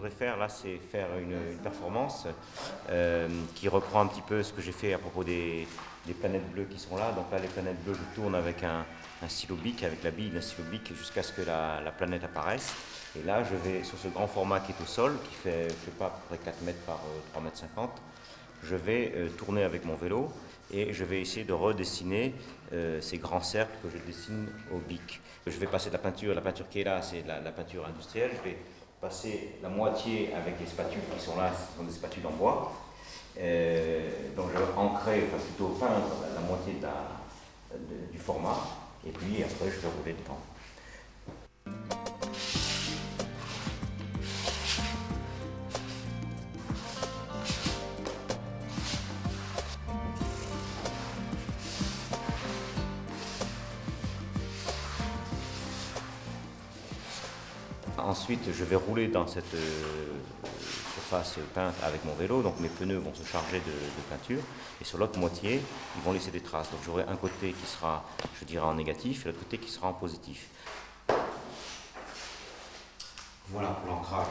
voudrais faire là, c'est faire une performance qui reprend un petit peu ce que j'ai fait à propos des planètes bleues qui sont là. Donc là, les planètes bleues, je tourne avec un stylo bic, avec la bille d'un stylo bic jusqu'à ce que la planète apparaisse. Et là, je vais sur ce grand format qui est au sol, qui fait, je sais pas, à peu près 4 mètres par 3 mètres 50. Je vais tourner avec mon vélo et je vais essayer de redessiner ces grands cercles que je dessine au bic. Je vais passer de la peinture qui est là, c'est la peinture industrielle. Je vais passer la moitié avec les spatules qui sont là, ce sont des spatules en bois. Donc je vais ancrer, enfin plutôt peindre la moitié du format, et puis après je vais rouler dedans. Ensuite, je vais rouler dans cette surface peinte avec mon vélo, donc mes pneus vont se charger de peinture, et sur l'autre moitié, ils vont laisser des traces. Donc j'aurai un côté qui sera, je dirais, en négatif, et l'autre côté qui sera en positif. Voilà pour l'ancrage.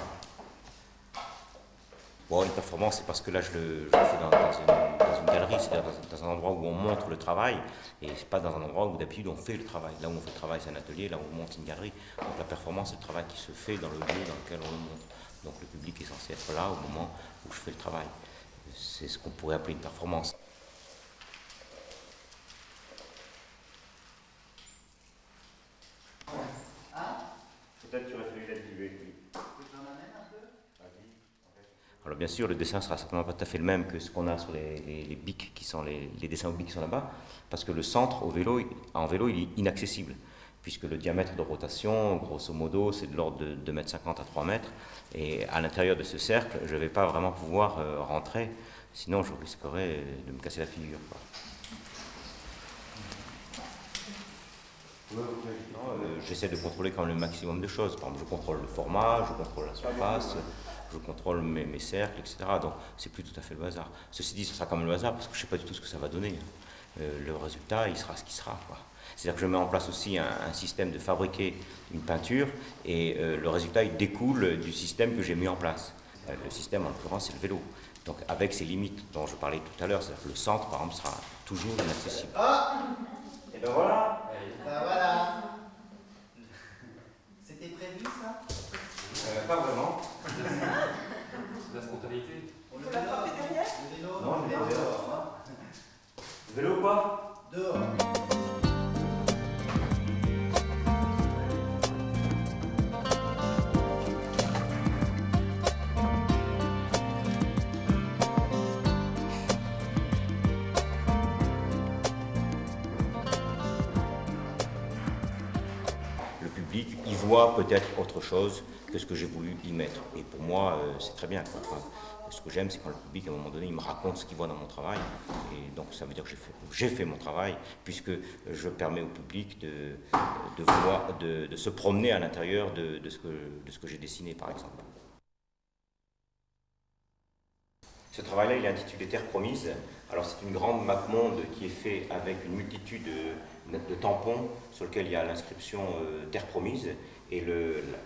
Bon, une performance, c'est parce que là, je le fais dans une galerie, c'est-à-dire dans un endroit où on montre le travail, et c'est pas dans un endroit où d'habitude on fait le travail. Là où on fait le travail, c'est un atelier, là où on monte une galerie. Donc la performance, c'est le travail qui se fait dans le lieu dans lequel on le montre. Donc le public est censé être là au moment où je fais le travail. C'est ce qu'on pourrait appeler une performance. Peut-être tu aurais fallu l'attribuer. Alors bien sûr, le dessin sera certainement pas tout à fait le même que ce qu'on a sur les bics qui sont les dessins au bic qui sont là-bas, parce que le centre en vélo, il est inaccessible, puisque le diamètre de rotation, grosso modo, c'est de l'ordre de 2,50 m à 3 mètres, et à l'intérieur de ce cercle, je ne vais pas vraiment pouvoir rentrer, sinon je risquerais de me casser la figure, quoi. J'essaie de contrôler quand même le maximum de choses. Par exemple, je contrôle le format, je contrôle la surface, je contrôle mes cercles, etc. Donc, c'est plus tout à fait le hasard. Ceci dit, ce sera quand même le hasard parce que je ne sais pas du tout ce que ça va donner. Le résultat, il sera ce qu'il sera, quoi. C'est-à-dire que je mets en place aussi un système de fabriquer une peinture et le résultat, il découle du système que j'ai mis en place. Le système, en l'occurrence, c'est le vélo. Donc, avec ces limites dont je parlais tout à l'heure, c'est-à-dire que le centre, par exemple, sera toujours inaccessible. Et ben voilà. Ben voilà. C'était prévu ça? Pas vraiment. C'est la spontanéité. On faut l'attraper derrière? Le vélo? Non, le vélo dehors. Le vélo quoi? Dehors. Il voit peut-être autre chose que ce que j'ai voulu y mettre. Et pour moi, c'est très bien, quoi. Enfin, ce que j'aime, c'est quand le public, à un moment donné, il me raconte ce qu'il voit dans mon travail. Et donc, ça veut dire que j'ai fait mon travail, puisque je permets au public de se promener à l'intérieur de ce que j'ai dessiné, par exemple. Ce travail-là, il est intitulé Terre promise. Alors c'est une grande map monde qui est faite avec une multitude de tampons sur lesquels il y a l'inscription Terre promise. Et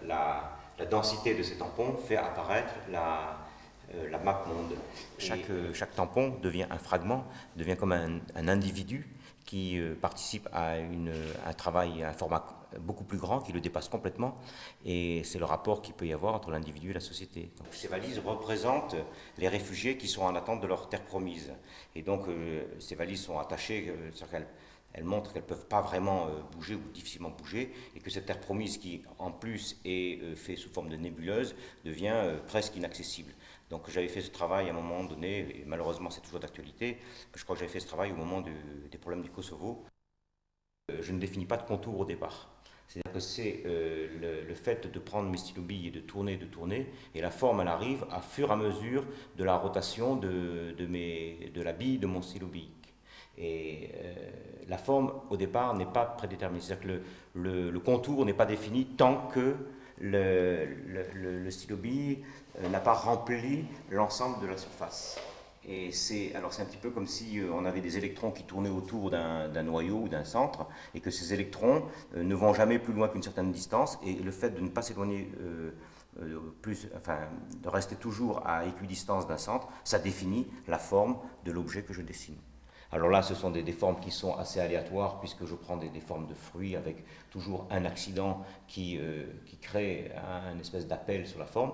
la densité de ces tampons fait apparaître la map monde. Chaque tampon devient un fragment, devient comme un individu qui participe à un travail, à un format beaucoup plus grand, qui le dépasse complètement, et c'est le rapport qu'il peut y avoir entre l'individu et la société. Donc, ces valises représentent les réfugiés qui sont en attente de leur terre promise, et donc ces valises sont attachées, elles montrent qu'elles ne peuvent pas vraiment bouger ou difficilement bouger, et que cette terre promise qui en plus est faite sous forme de nébuleuse devient presque inaccessible. Donc j'avais fait ce travail à un moment donné, et malheureusement c'est toujours d'actualité, je crois que j'avais fait ce travail au moment des problèmes du Kosovo. Je ne définis pas de contour au départ. C'est-à-dire que c'est le fait de prendre mes stylo-billes et de tourner, et la forme elle arrive à fur et à mesure de la rotation de la bille de mon stylo-bille. Et la forme au départ n'est pas prédéterminée, c'est-à-dire que le contour n'est pas défini tant que le stylo-bille n'a pas rempli l'ensemble de la surface. Et c'est un petit peu comme si on avait des électrons qui tournaient autour d'un noyau ou d'un centre, et que ces électrons ne vont jamais plus loin qu'une certaine distance, et le fait de ne pas s'éloigner de rester toujours à équidistance d'un centre, ça définit la forme de l'objet que je dessine. Alors là, ce sont des formes qui sont assez aléatoires, puisque je prends des formes de fruits avec toujours un accident qui crée un espèce d'appel sur la forme.